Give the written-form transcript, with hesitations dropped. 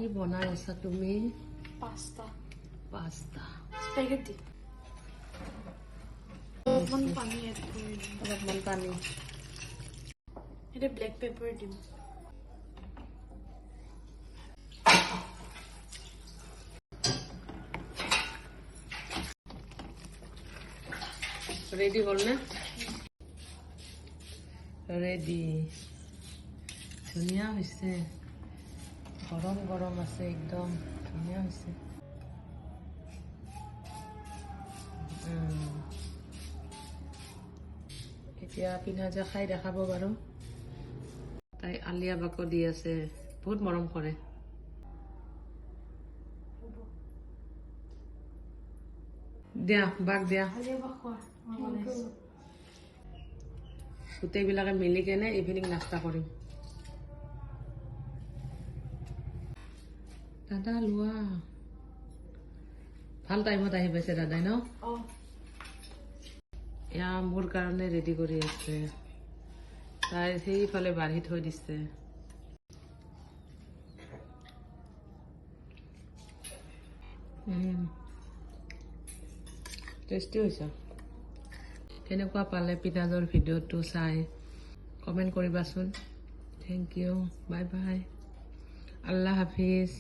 কি বনাই আছা তুমি? Pasta. Pasta. Spaghetti. One pani add kori dim. অলপমান পানী। Ede black pepper dim. Ready হল না? রেডি। ধুনীয়া হৈছে। গৰম গৰম আছে একদম ধুনীয়া হৈছে। এতিয়া পিনাজা খাই দেখাব বাৰু। তাই আলিয়া বাকো দি আছে, বহুত মৰম কৰে। দিয়া বাক দিয়া। গোটেইবিলাকে মিলি কেনে ইভিনিং নাস্তা কৰিম। দাদা লোৱা। ভাল টাইমত আহি পাইছে দাদাই ন? এয়া মোৰ কাৰণে ৰেডি কৰি আছে। তাই সেইফালে বাঢ়ি থৈ দিছে। টেষ্টি হৈছে। কেনেকুৱা পালে পিনাজৰ ভিডিঅ'টো চাই কমেণ্ট কৰিবাচোন। থেংক ইউ, বাই বাই, আল্লাহ হাফিজ।